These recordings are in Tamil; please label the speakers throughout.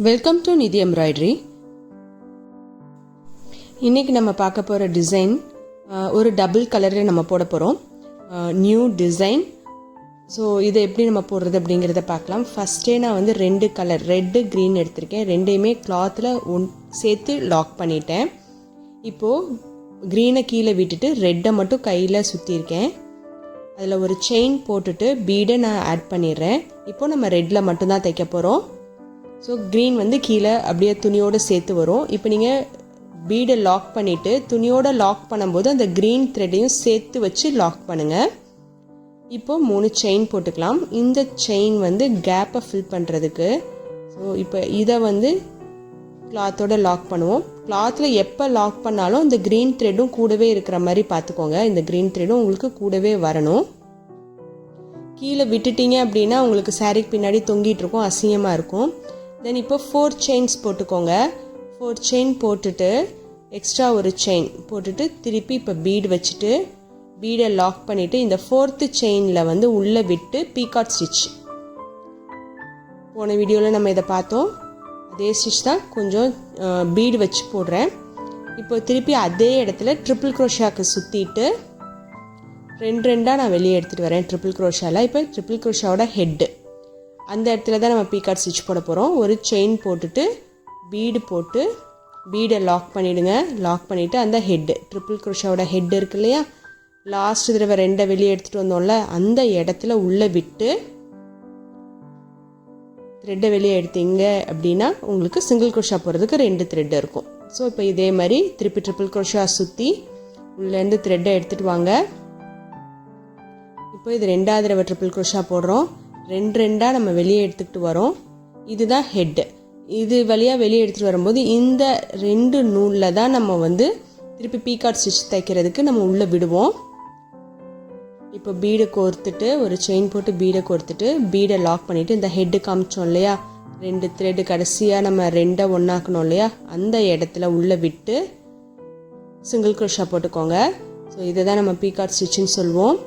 Speaker 1: வெல்கம் டு நிதி எம்ப்ராய்டரி. இன்றைக்கி நம்ம பார்க்க போகிற டிசைன் ஒரு டபுள் கலரில் நம்ம போட போகிறோம். New design. ஸோ இதை எப்படி நம்ம போடுறது அப்படிங்கிறத பார்க்கலாம். ஃபஸ்ட்டே நான் வந்து 2 கலர் ரெட்டு க்ரீன் எடுத்திருக்கேன். ரெண்டையுமே கிளாத்தில் சேர்த்து லாக் பண்ணிட்டேன். இப்போது க்ரீனை கீழே விட்டுட்டு ரெட்டை மட்டும் கையில் சுற்றியிருக்கேன். அதில் ஒரு செயின் போட்டுட்டு பீடை நான் ஆட் பண்ணிடுறேன். இப்போது நம்ம ரெட்டில் மட்டும்தான் தைக்க போகிறோம். ஸோ க்ரீன் வந்து கீழே அப்படியே துணியோடு சேர்த்து வரும். இப்போ நீங்கள் பீடை லாக் பண்ணிவிட்டு துணியோடு லாக் பண்ணும்போது அந்த க்ரீன் த்ரெட்டையும் சேர்த்து வச்சு லாக் பண்ணுங்கள். இப்போது 3 செயின் போட்டுக்கலாம். இந்த செயின் வந்து கேப்பை ஃபில் பண்ணுறதுக்கு. ஸோ இப்போ இதை வந்து கிளாத்தோட லாக் பண்ணுவோம். கிளாத்தில் எப்போ லாக் பண்ணாலும் இந்த க்ரீன் த்ரெட்டும் கூடவே இருக்கிற மாதிரி பார்த்துக்கோங்க. இந்த க்ரீன் த்ரெட்டும் உங்களுக்கு கூடவே வரணும். கீழே விட்டுட்டீங்க அப்படின்னா உங்களுக்கு சாரீக்கு பின்னாடி தொங்கிட்டு இருக்கும், அசிங்கமாக இருக்கும். தென் இப்போ 4 செயின்ஸ் போட்டுக்கோங்க. 4 செயின் போட்டுட்டு எக்ஸ்ட்ரா ஒரு செயின் போட்டுட்டு திருப்பி இப்போ பீடு வச்சுட்டு பீடை லாக் பண்ணிவிட்டு இந்த 4th செயினில் வந்து உள்ளே விட்டு பீகாட் ஸ்டிச். போன வீடியோவில் நம்ம இதை பார்த்தோம். அதே ஸ்டிச் தான், கொஞ்சம் பீடு வச்சு போடுறேன். இப்போ திருப்பி அதே இடத்துல ட்ரிபிள் க்ரோஷாக்கு சுற்றிட்டு 2 நான் வெளியே எடுத்துகிட்டு வரேன். ட்ரிபிள் க்ரோஷாவில் இப்போ ட்ரிபிள் க்ரோஷாவோட ஹெட்டு அந்த இடத்துல தான் நம்ம பீகாட் ஸ்டிச் போட போகிறோம். ஒரு செயின் போட்டுட்டு பீடு போட்டு பீடை லாக் பண்ணிவிடுங்க. லாக் பண்ணிவிட்டு அந்த ஹெட்டு ட்ரிபிள் க்ரோஷாவோட ஹெட் இருக்கு இல்லையா, லாஸ்ட் தடவை 2 வெளியே எடுத்துகிட்டு வந்தோம்ல அந்த இடத்துல உள்ளே விட்டு த்ரெட்டை வெளியே எடுத்தீங்க அப்படின்னா உங்களுக்கு சிங்கிள் க்ரோஷா போடுறதுக்கு 2 த்ரெட் இருக்கும். ஸோ இப்போ இதே மாதிரி திருப்பி ட்ரிபிள் க்ரோஷா சுற்றி உள்ளேருந்து த்ரெட்டை எடுத்துகிட்டு வாங்க. இப்போ இது 2வது தடவை ட்ரிபிள் க்ரோஷா போடுறோம். 2 நம்ம வெளியே எடுத்துக்கிட்டு வரோம். இதுதான் ஹெட்டு. இது வழியாக வெளியே எடுத்துகிட்டு வரும்போது இந்த 2 நூலில் தான் நம்ம வந்து திருப்பி பீகாட் ஸ்டிச் தைக்கிறதுக்கு நம்ம உள்ளே விடுவோம். இப்போ பீடை கோர்த்துட்டு ஒரு செயின் போட்டு பீடை கோர்த்துட்டு பீடை லாக் பண்ணிவிட்டு இந்த ஹெட்டு காமிச்சோம் இல்லையா, 2 த்ரெட்டு கடைசியாக நம்ம 2 ஒன்றாக்கணும் இல்லையா, அந்த இடத்துல உள்ளே விட்டு சிங்கிள் க்ரோஷா போட்டுக்கோங்க. ஸோ இதை தான் நம்ம பீகாட் ஸ்டிச்சுன்னு சொல்லுவோம்.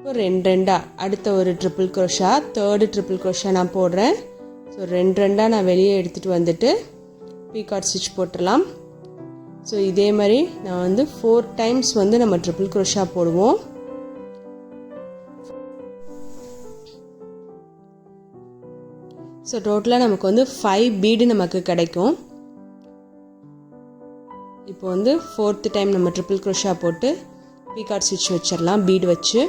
Speaker 1: இப்போ 2 அடுத்த ஒரு triple crochet, 3rd triple crochet நான் போடுறேன். ஸோ 2 நான் வெளியே எடுத்துகிட்டு வந்துட்டு பீகாட் ஸ்டிச் போட்டுடலாம். ஸோ இதே மாதிரி நான் வந்து 4 டைம்ஸ் வந்து நம்ம ட்ரிபிள் க்ரோஷா போடுவோம். ஸோ டோட்டலாக நமக்கு வந்து 5 பீடு நமக்கு கிடைக்கும். இப்போ வந்து 4th டைம் நம்ம ட்ரிபிள் க்ரோஷா போட்டு பீகாட் ஸ்டிச் வச்சிடலாம் பீடு வச்சு.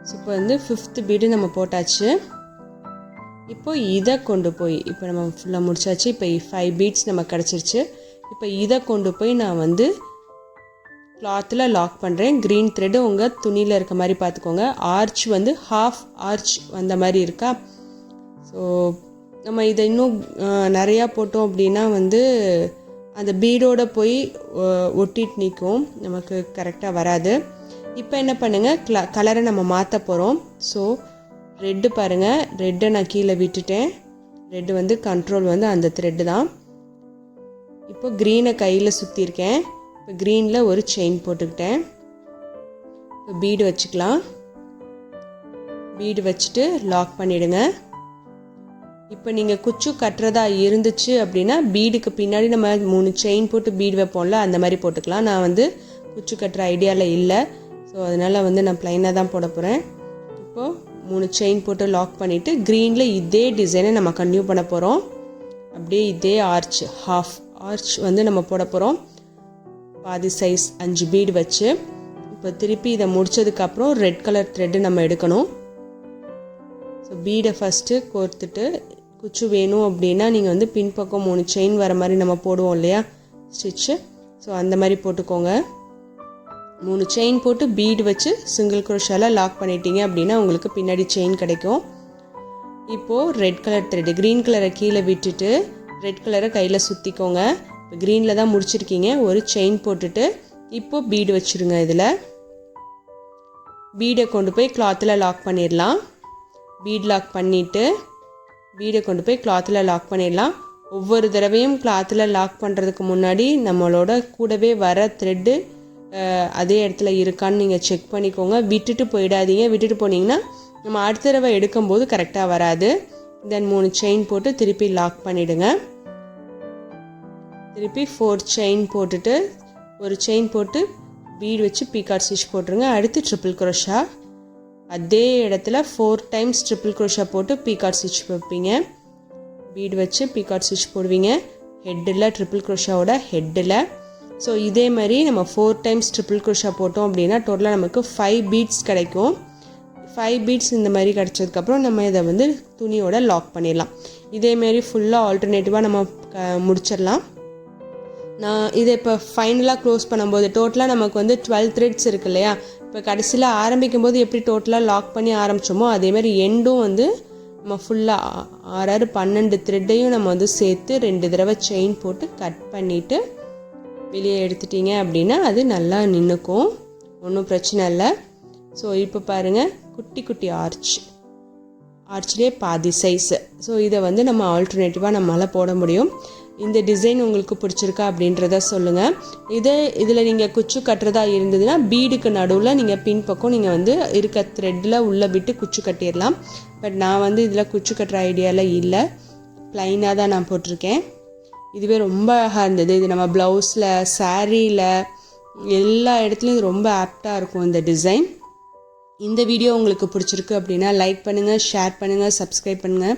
Speaker 1: ஸோ இப்போ வந்து 5th பீடு நம்ம போட்டாச்சு. இப்போ இதை கொண்டு போய் இப்போ நம்ம ஃபுல்லாக முடிச்சாச்சு. இப்போ 5 பீட்ஸ் நம்ம கிடச்சிருச்சு. இப்போ இதை கொண்டு போய் நான் வந்து கிளாத்தில் லாக் பண்ணுறேன். க்ரீன் த்ரெட்டு உங்கள் துணியில் இருக்க மாதிரி பார்த்துக்கோங்க. ஆர்ச் வந்து ஹாஃப் ஆர்ச் வந்த மாதிரி இருக்கா. ஸோ நம்ம இதை இன்னும் நிறையா போட்டோம் அப்படின்னா வந்து அந்த பீடோடு போய் ஒட்டிட்டு நிற்கும், நமக்கு கரெக்டாக வராது. இப்போ என்ன பண்ணுங்கள், கலரை நம்ம மாற்ற போகிறோம். ஸோ ரெட்டு பாருங்கள், ரெட்டை நான் கீழே விட்டுட்டேன். ரெட்டு வந்து கண்ட்ரோல் வந்து அந்த த்ரெட்டு தான். இப்போ க்ரீனை கையில் சுற்றிருக்கேன். இப்போ க்ரீனில் ஒரு செயின் போட்டுக்கிட்டேன். இப்போ பீடு வச்சுக்கலாம். பீடு வச்சுட்டு லாக் பண்ணிவிடுங்க. இப்போ நீங்கள் குச்சு கட்டுறதா இருந்துச்சு அப்படின்னா பீடுக்கு பின்னாடி நம்ம 3 செயின் போட்டு பீடு வைப்போம்ல, அந்த மாதிரி போட்டுக்கலாம். நான் வந்து குச்சு கட்டுற ஐடியாவில் இல்லை. ஸோ அதனால் வந்து நான் ப்ளைனாக தான் போட போகிறேன். இப்போது 3 செயின் போட்டு லாக் பண்ணிவிட்டு க்ரீனில் இதே டிசைனை நம்ம கன்டினியூ பண்ண போகிறோம். அப்படியே இதே ஆர்ச் ஹாஃப் ஆர்ச் வந்து நம்ம போட போகிறோம். பாதி சைஸ் 5 பீடு வச்சு. இப்போ திருப்பி இதை முடித்ததுக்கப்புறம் ரெட் கலர் த்ரெட்டு நம்ம எடுக்கணும். ஸோ பீடை ஃபஸ்ட்டு கோர்த்துட்டு குச்சு வேணும் அப்படின்னா நீங்கள் வந்து பின்பக்கம் 3 செயின் வர மாதிரி நம்ம போடுவோம் இல்லையா ஸ்டிச்சு, ஸோ அந்த மாதிரி போட்டுக்கோங்க. 3 செயின் போட்டு பீடு வச்சு சிங்கிள் க்ரோஷாவில் லாக் பண்ணிட்டீங்க அப்படின்னா உங்களுக்கு பின்னாடி செயின் கிடைக்கும். இப்போது ரெட் கலர் த்ரெட்டு க்ரீன் கலரை கீழே விட்டுட்டு ரெட் கலரை கையில் சுற்றிக்கோங்க. இப்போ க்ரீனில் தான் முடிச்சிருக்கீங்க. ஒரு செயின் போட்டுட்டு இப்போது பீடு வச்சுருங்க. இதில் பீடை கொண்டு போய் கிளாத்தில் லாக் பண்ணிடலாம். பீட் லாக் பண்ணிவிட்டு பீடை கொண்டு போய் கிளாத்தில் லாக் பண்ணிடலாம். ஒவ்வொரு தடவையும் கிளாத்தில் லாக் பண்ணுறதுக்கு முன்னாடி நம்மளோட கூடவே வர த்ரெட்டு அதே இடத்துல இருக்கான்னு நீங்கள் செக் பண்ணிக்கோங்க. விட்டுட்டு போயிடாதீங்க. விட்டுட்டு போனீங்கன்னா நம்ம அடுத்த தடவை எடுக்கும்போது கரெக்டாக வராது. தென் 3 செயின் போட்டு திருப்பி லாக் பண்ணிவிடுங்க. திருப்பி 4 செயின் போட்டுட்டு ஒரு செயின் போட்டு பீட் வச்சு பீகாட் ஸ்டிச் போட்டுருங்க. அடுத்து ட்ரிபிள் க்ரோஷா அதே இடத்துல 4 டைம்ஸ் ட்ரிபிள் க்ரோஷா போட்டு பீகாட் ஸ்டிச் வைப்பீங்க. பீட் வச்சு பீகாட் ஸ்டிச் போடுவீங்க ஹெட்டில், ட்ரிபிள் க்ரோஷாவோட ஹெட்டில். ஸோ இதே மாதிரி நம்ம 4 டைம்ஸ் ட்ரிபிள் க்ரோஷா போட்டோம் அப்படின்னா டோட்டலாக நமக்கு 5 பீட்ஸ் கிடைக்கும். 5 பீட்ஸ் இந்த மாதிரி கிடச்சதுக்கப்புறம் நம்ம இதை வந்து துணியோட லாக் பண்ணிடலாம். இதேமாரி ஃபுல்லாக ஆல்டர்னேட்டிவாக நம்ம முடிச்சிடலாம். நான் இதை இப்போ ஃபைனலாக க்ளோஸ் பண்ணும்போது டோட்டலாக நமக்கு வந்து 12 த்ரெட்ஸ் இருக்கு இல்லையா. இப்போ கடைசியில் ஆரம்பிக்கும் போது எப்படி டோட்டலாக லாக் பண்ணி ஆரம்பித்தோமோ அதேமாதிரி எண்டும் வந்து நம்ம ஃபுல்லாக 6 12 த்ரெட்டையும் நம்ம வந்து சேர்த்து 2 தடவை செயின் போட்டு கட் பண்ணிவிட்டு வெளியே எடுத்துட்டிங்க அப்படின்னா அது நல்லா நின்றுக்கும், ஒன்றும் பிரச்சனை இல்லை. ஸோ இப்போ பாருங்கள் குட்டி குட்டி ஆர்ச்லேயே பாதி சைஸு. ஸோ இதை வந்து நம்ம ஆல்டர்னேட்டிவாக நம்மளால் போட முடியும். இந்த டிசைன் உங்களுக்கு பிடிச்சிருக்கா அப்படின்றத சொல்லுங்கள். இதில் நீங்கள் குச்சு கட்டுறதா இருந்ததுன்னா பீடுக்கு நடுவில் நீங்கள் பின் பக்கம் நீங்கள் வந்து இருக்க த்ரெட்டில் உள்ளே விட்டு குச்சு கட்டிடலாம். பட் நான் வந்து இதில் குச்சு கட்டுற ஐடியாவில் இல்லை, ப்ளைனாக தான் நான் போட்டிருக்கேன். இதுவே ரொம்ப அழகாக இருந்தது. இது நம்ம ப்ளவுஸில், சாரியில், எல்லா இடத்துலையும் இது ரொம்ப ஆப்டாக இருக்கும் இந்த டிசைன். இந்த வீடியோ உங்களுக்கு பிடிச்சிருக்கு அப்படின்னா லைக் பண்ணுங்கள், ஷேர் பண்ணுங்கள், சப்ஸ்கிரைப் பண்ணுங்கள்,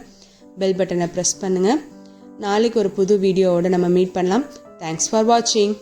Speaker 1: பெல் பட்டனை ப்ரெஸ் பண்ணுங்கள். நாளைக்கு ஒரு புது வீடியோவோடு நம்ம மீட் பண்ணலாம். தேங்க்ஸ் ஃபார் வாட்சிங்.